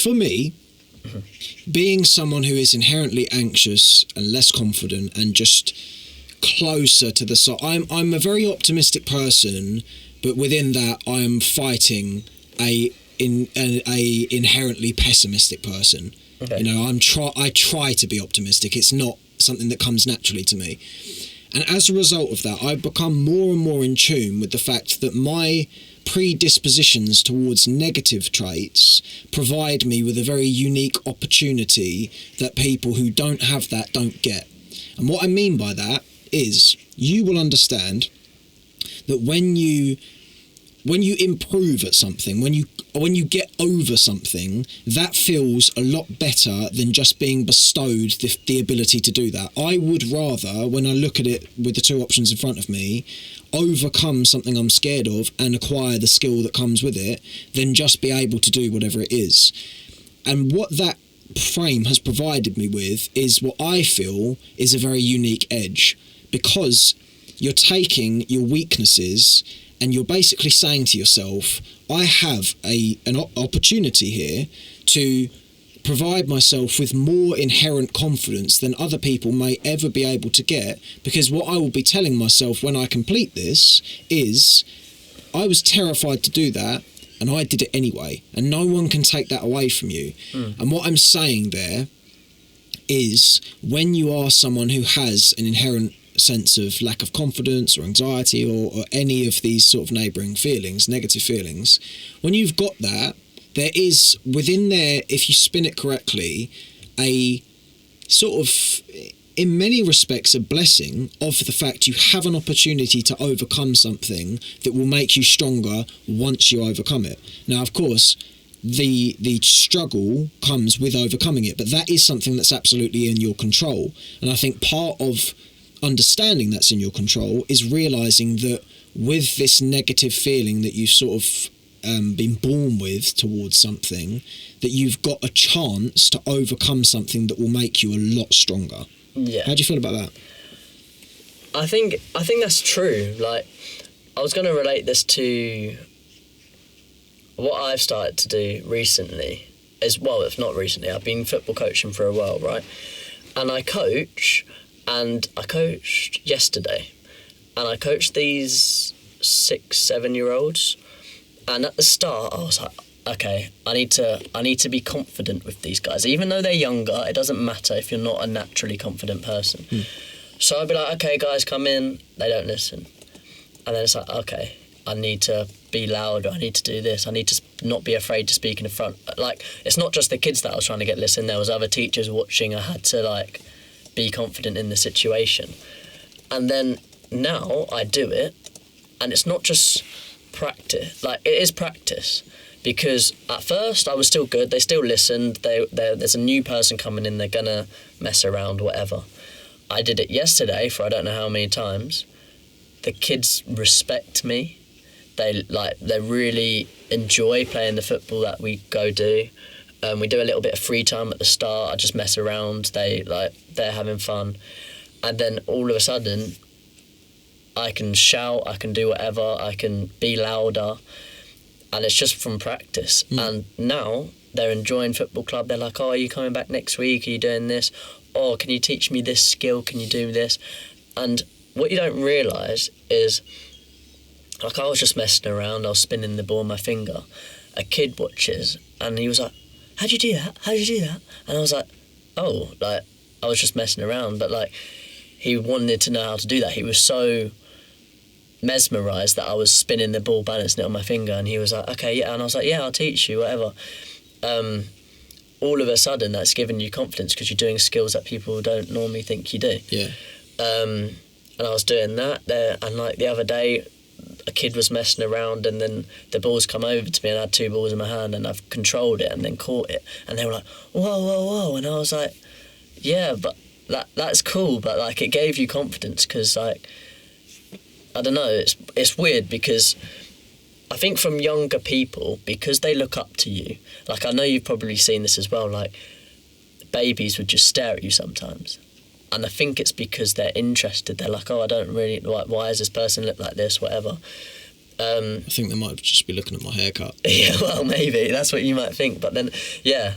for me, being someone who is inherently anxious and less confident and just closer to the side, I'm a very optimistic person, but within that, I'm fighting a inherently pessimistic person. Okay. You know, I try to be optimistic. It's not something that comes naturally to me. And as a result of that, I've become more and more in tune with the fact that my predispositions towards negative traits provide me with a very unique opportunity that people who don't have that don't get. And what I mean by that is, you will understand that when you improve at something, when you get over something, that feels a lot better than just being bestowed the ability to do that. I would rather, when I look at it with the two options in front of me, overcome something I'm scared of and acquire the skill that comes with it, than just be able to do whatever it is. And what that frame has provided me with is what I feel is a very unique edge, because you're taking your weaknesses and you're basically saying to yourself, I have an opportunity here to provide myself with more inherent confidence than other people may ever be able to get, because what I will be telling myself when I complete this is, I was terrified to do that and I did it anyway, and no one can take that away from you. And what I'm saying there is, when you are someone who has an inherent sense of lack of confidence or anxiety or any of these sort of neighbouring feelings, negative feelings, when you've got that, there is within there, if you spin it correctly, a sort of, in many respects, a blessing of the fact you have an opportunity to overcome something that will make you stronger once you overcome it. Now, of course, the struggle comes with overcoming it, but that is something that's absolutely in your control. And I think part of understanding that's in your control is realising that with this negative feeling that you've sort of been born with towards something, that you've got a chance to overcome something that will make you a lot stronger. Yeah. How do you feel about that? I think that's true. Like, I was going to relate this to what I've started to do recently. As well, if not recently, I've been football coaching for a while, right? And I coached yesterday, and I coached these 6-7-year-olds, and at the start I was like, okay, I need to be confident with these guys, even though they're younger. It doesn't matter if you're not a naturally confident person. So I'd be like, okay guys, come in. They don't listen, and then it's like, okay, I need to be louder, I need to do this, I need to not be afraid to speak in the front. Like, it's not just the kids that I was trying to get listen, there was other teachers watching. I had to like be confident in the situation. And then now I do it, and it's not just practice, like, it is practice, because at first I was still good, they still listened, there's a new person coming in, they're gonna mess around, whatever. I did it yesterday for I don't know how many times. The kids respect me, they really enjoy playing the football that we go do. We do a little bit of free time at the start. I just mess around. They're having fun, and then all of a sudden, I can shout. I can do whatever. I can be louder, and it's just from practice. And now they're enjoying football club. They're like, "Oh, are you coming back next week? Are you doing this? Oh, can you teach me this skill? Can you do this?" And what you don't realise is, like, I was just messing around. I was spinning the ball on my finger. A kid watches, and he was like, how'd you do that? How'd you do that? And I was like, oh, like, I was just messing around. But, like, he wanted to know how to do that. He was so mesmerised that I was spinning the ball, balancing it on my finger. And he was like, okay, yeah. And I was like, yeah, I'll teach you, whatever. All of a sudden, that's giving you confidence because you're doing skills that people don't normally think you do. Yeah. And I was doing that there. And, like, the other day, a kid was messing around, and then the ball's come over to me, and I had 2 balls in my hand, and I've controlled it and then caught it, and they were like, whoa, whoa, whoa, and I was like, yeah, but that's cool, but, like, it gave you confidence, because, like, I don't know, it's weird, because I think from younger people, because they look up to you, like, I know you've probably seen this as well, like, babies would just stare at you sometimes. And I think it's because they're interested. They're like, oh, I don't really, like, why does this person look like this, whatever. I think they might just be looking at my haircut. Yeah, well, maybe that's what you might think, but then yeah,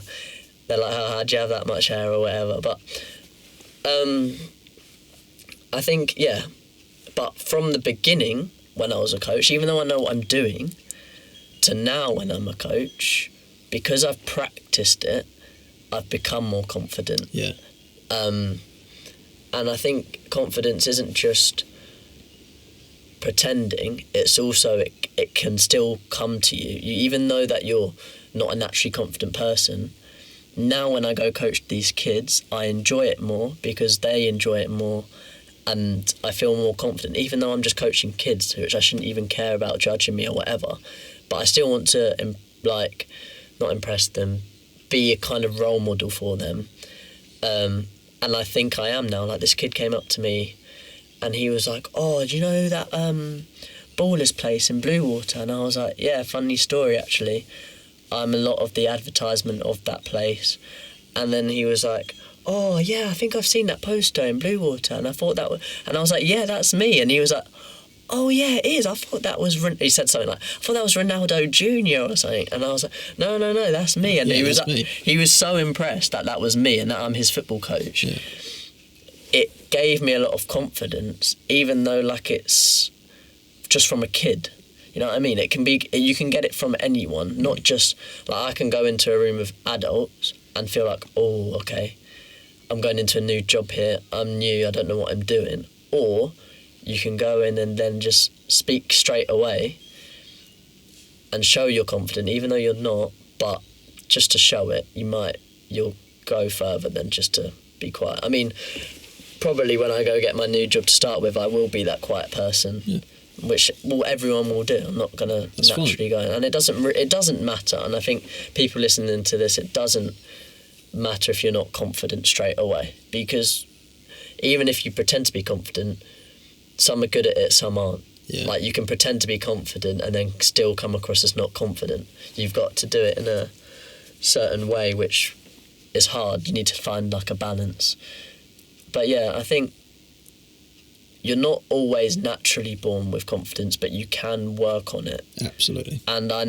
they're like, how'd you have that much hair or whatever? But I think, yeah, but from the beginning when I was a coach, even though I know what I'm doing, to now when I'm a coach, because I've practiced it, I've become more confident. Yeah. And I think confidence isn't just pretending, it's also, it can still come to you. Even though that you're not a naturally confident person, now when I go coach these kids, I enjoy it more because they enjoy it more, and I feel more confident, even though I'm just coaching kids, which I shouldn't even care about judging me or whatever. But I still want to, not impress them, be a kind of role model for them. And I think I am now. Like, this kid came up to me and he was like, oh, do you know that Ballers place in Bluewater? And I was like, yeah, funny story, actually. I'm a lot of the advertisement of that place. And then he was like, oh, yeah, I think I've seen that poster in Bluewater. And I thought that was... And I was like, yeah, that's me. And he was like, oh, yeah, it is. I thought that was... He said something like, I thought that was Ronaldo Jr. or something. And I was like, no, that's me. And he was like, he was so impressed that that was me and that I'm his football coach. Yeah. It gave me a lot of confidence, even though, like, it's just from a kid. You know what I mean? It can be... You can get it from anyone, not just... Like, I can go into a room of adults and feel like, oh, okay, I'm going into a new job here. I'm new. I don't know what I'm doing. Or you can go in and then just speak straight away and show you're confident, even though you're not. But just to show it, you'll go further than just to be quiet. I mean, probably when I go get my new job to start with, I will be that quiet person, which everyone will do. I'm not gonna naturally go, and it doesn't matter. And I think people listening to this, it doesn't matter if you're not confident straight away, because even if you pretend to be confident, some are good at it, some aren't. Yeah. Like, you can pretend to be confident and then still come across as not confident. You've got to do it in a certain way, which is hard. You need to find, like, a balance. But yeah, I think you're not always naturally born with confidence, but you can work on it. Absolutely. And I